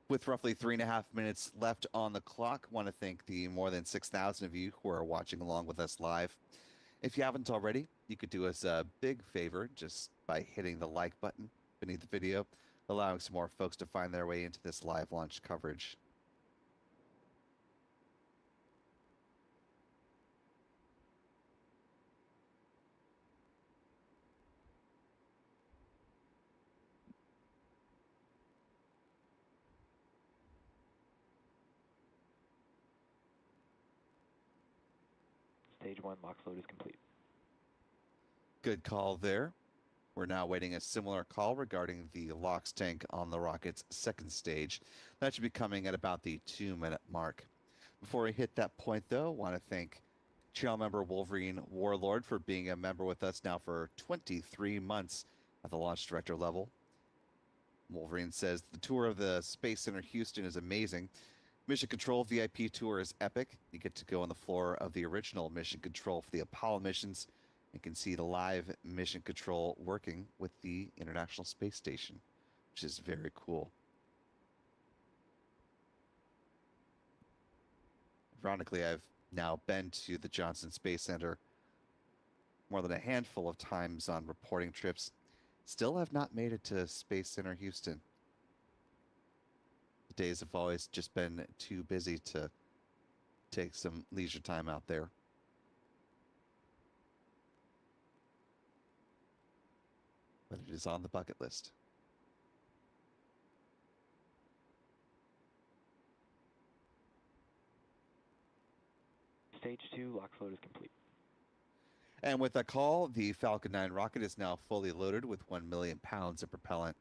With roughly 3.5 minutes left on the clock, want to thank the more than 6,000 of you who are watching along with us live. If you haven't already, you could do us a big favor just by hitting the like button beneath the video, allowing some more folks to find their way into this live launch coverage. Stage 1 LOX load is complete. Good call there. We're now waiting a similar call regarding the LOX tank on the rocket's second stage. That should be coming at about the 2-minute mark. Before we hit that point, though, I want to thank channel member Wolverine Warlord for being a member with us now for 23 months at the launch director level. Wolverine says the tour of the Space Center Houston is amazing. Mission Control VIP tour is epic. You get to go on the floor of the original Mission Control for the Apollo missions and can see the live Mission Control working with the International Space Station, which is very cool. Ironically, I've now been to the Johnson Space Center more than a handful of times on reporting trips. Still have not made it to Space Center Houston. The days have always just been too busy to take some leisure time out there. But it is on the bucket list. Stage 2 LOX load is complete. And with that call, the Falcon 9 rocket is now fully loaded with 1 million pounds of propellant.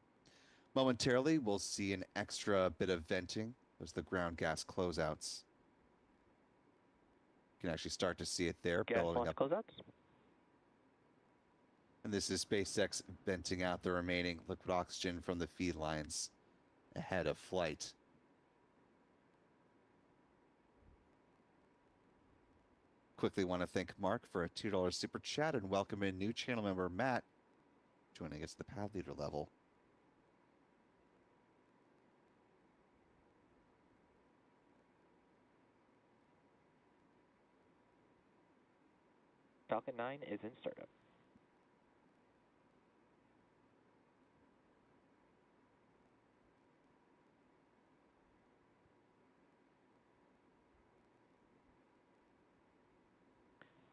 Momentarily, we'll see an extra bit of venting as the ground gas closeouts. You can actually start to see it there Gas billowing launch up. closeouts. And this is SpaceX venting out the remaining liquid oxygen from the feed lines ahead of flight. Quickly want to thank Mark for a $2 super chat and welcome in new channel member Matt joining us at the pad leader level. Falcon 9 is in startup.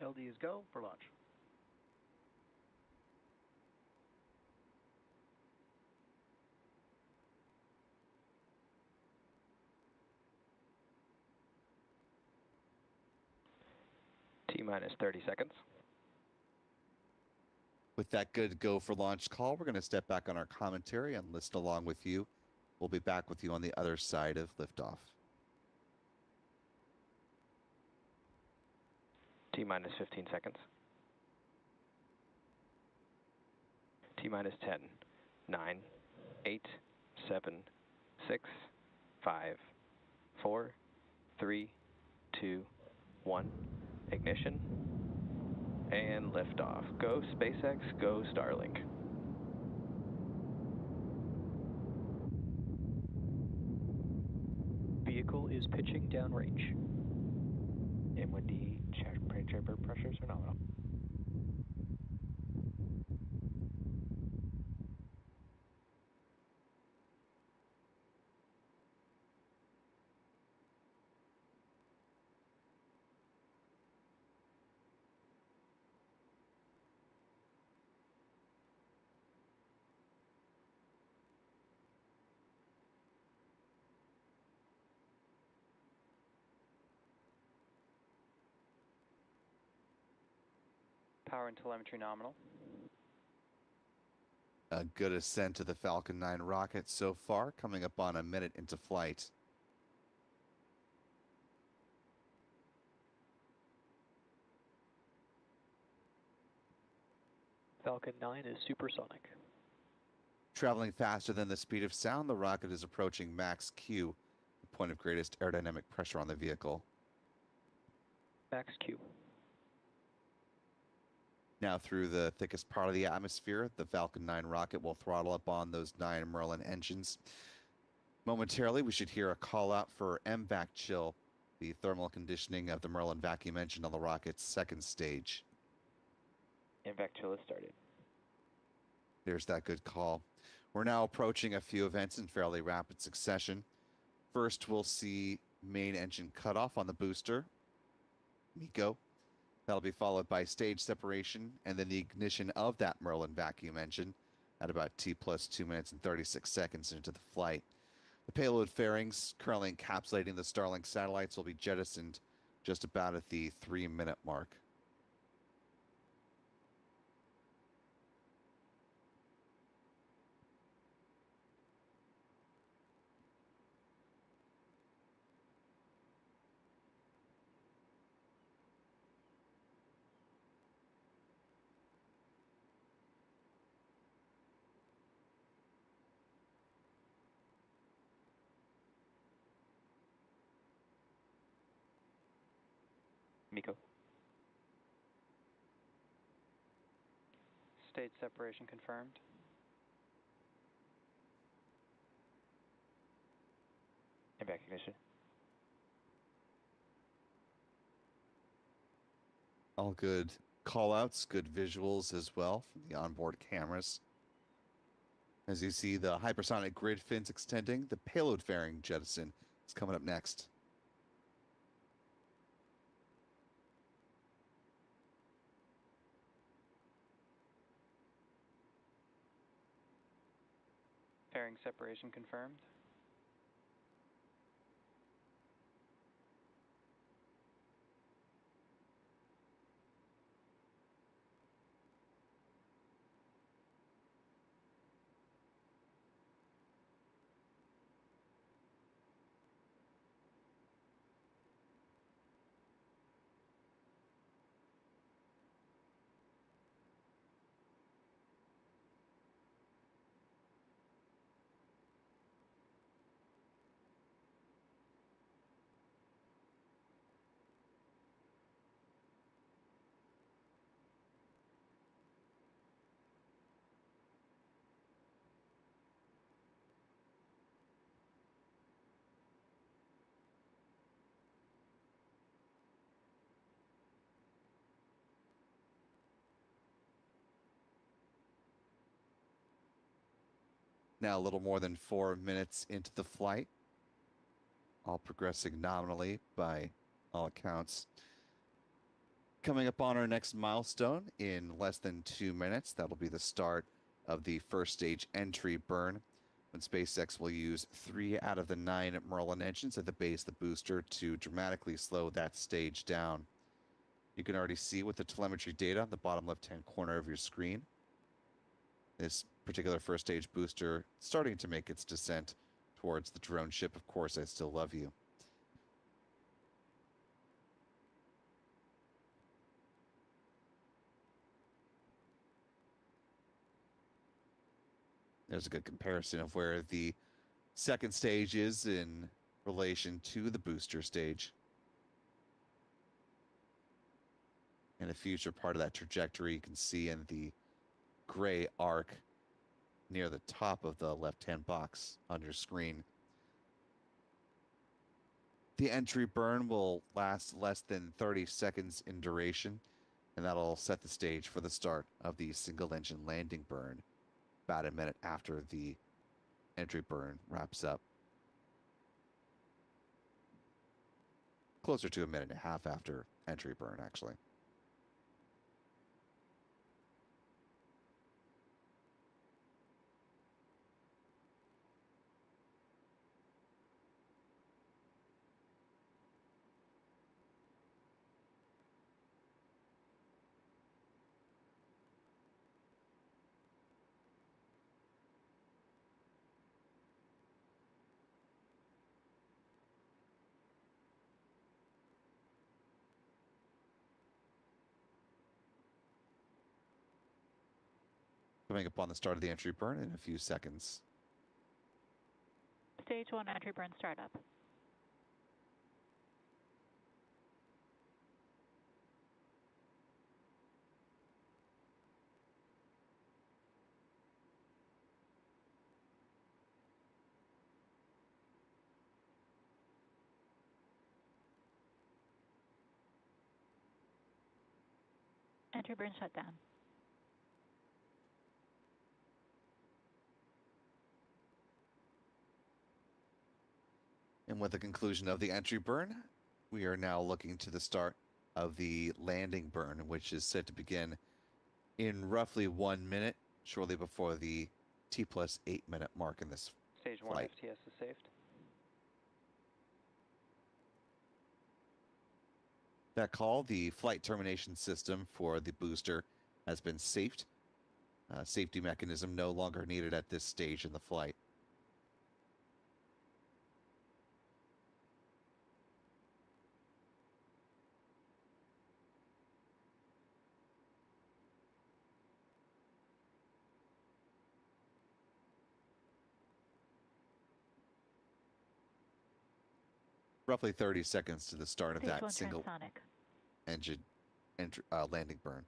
LD is go for launch. T-minus 30 seconds. With that good go for launch call, we're going to step back on our commentary and listen along with you. We'll be back with you on the other side of liftoff. T-minus 15 seconds. T-minus 10, 9, 8, 7, 6, 5, 4, 3, 2, 1. Ignition. And liftoff. Go SpaceX, go Starlink. Vehicle is pitching downrange. MWD chamber pressures are nominal. Power and telemetry nominal. A good ascent to the Falcon 9 rocket so far, coming up on a minute into flight. Falcon 9 is supersonic. Traveling faster than the speed of sound, the rocket is approaching max Q, the point of greatest aerodynamic pressure on the vehicle. Max Q. Now through the thickest part of the atmosphere, the Falcon 9 rocket will throttle up on those 9 Merlin engines. Momentarily, we should hear a call out for MVAC chill, the thermal conditioning of the Merlin vacuum engine on the rocket's second stage. MVAC chill has started. There's that good call. We're now approaching a few events in fairly rapid succession. First, we'll see main engine cutoff on the booster, MECO. That'll be followed by stage separation and then the ignition of that Merlin vacuum engine at about T plus 2 minutes and 36 seconds into the flight. The payload fairings currently encapsulating the Starlink satellites will be jettisoned just about at the 3-minute mark. MECO. Stage separation confirmed. MVAC ignition. All good callouts, good visuals as well from the onboard cameras. As you see the hypersonic grid fins extending, the payload fairing jettison is coming up next. Fairing separation confirmed. Now a little more than 4 minutes into the flight, all progressing nominally by all accounts. Coming up on our next milestone in less than 2 minutes, that'll be the start of the first stage entry burn, when SpaceX will use 3 out of the 9 Merlin engines at the base of the booster to dramatically slow that stage down. You can already see with the telemetry data on the bottom left-hand corner of your screen, this particular first stage booster starting to make its descent towards the drone ship. Of course, I still love you. There's a good comparison of where the second stage is in relation to the booster stage. And a future part of that trajectory you can see in the gray arc near the top of the left-hand box on your screen. The entry burn will last less than 30 seconds in duration, and that'll set the stage for the start of the single-engine landing burn about a minute after the entry burn wraps up. Closer to a minute and a half after entry burn, actually. Coming up on the start of the entry burn in a few seconds. Stage 1 entry burn startup. Entry burn shutdown. And with the conclusion of the entry burn, we are now looking to the start of the landing burn, which is set to begin in roughly 1 minute, shortly before the T+8 minute mark in this Stage 1 flight. FTS is saved. That call, the flight termination system for the booster has been safed. Safety mechanism no longer needed at this stage in the flight. Roughly 30 seconds to the start of Stage that 1 single transonic. engine landing burn.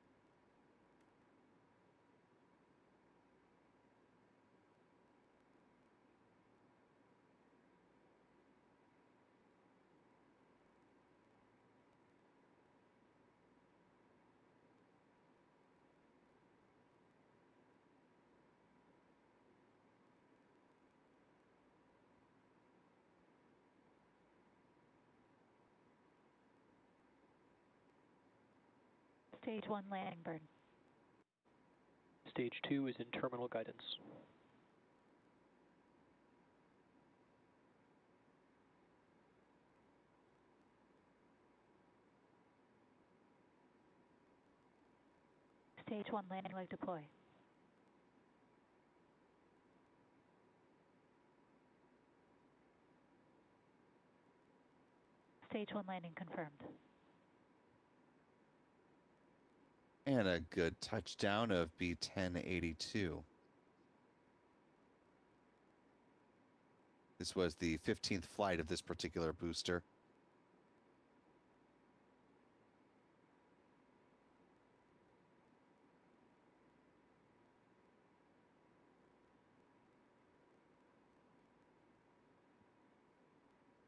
Stage 1 landing burn. Stage 2 is in terminal guidance. Stage 1 landing leg deploy. Stage 1 landing confirmed. And a good touchdown of B-1082. This was the 15th flight of this particular booster.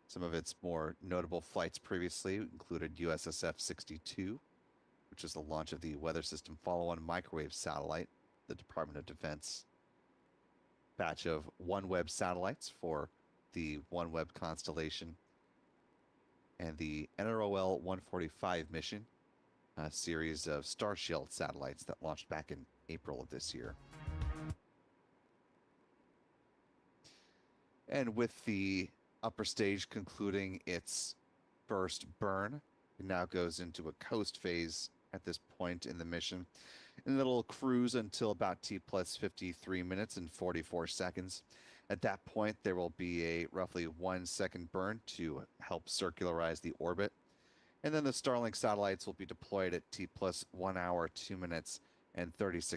Some of its more notable flights previously included USSF-62, which was the launch of the Weather System Follow-on Microwave Satellite, the Department of Defense. Batch of OneWeb satellites for the OneWeb constellation, and the NROL 145 mission, a series of Starshield satellites that launched back in April of this year. And with the upper stage concluding its first burn, it now goes into a coast phase at this point in the mission. And it'll cruise until about T+53 minutes and 44 seconds. At that point, there will be a roughly 1 second burn to help circularize the orbit. And then the Starlink satellites will be deployed at T+1 hour, 2 minutes, and 36